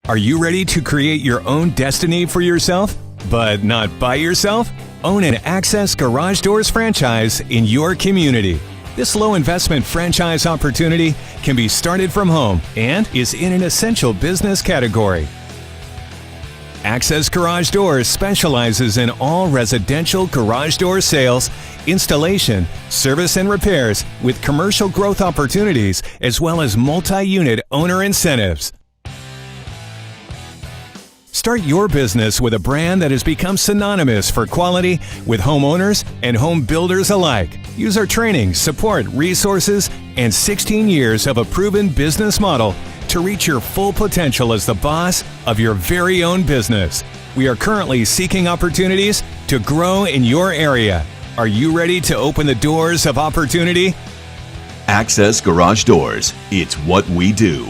Are you ready to create your own destiny for yourself, but not by yourself? Own an Access Garage Doors franchise in your community. This low-investment franchise opportunity can be started from home and is in an essential business category. Access Garage Doors specializes in all residential garage door sales, installation, service and repairs with commercial growth opportunities as well as multi-unit owner incentives. Start your business with a brand that has become synonymous for quality with homeowners and home builders alike. Use our training, support, resources, and 16 years of a proven business model to reach your full potential as the boss of your very own business. We are currently seeking opportunities to grow in your area. Are you ready to open the doors of opportunity? Access Garage Doors. It's what we do.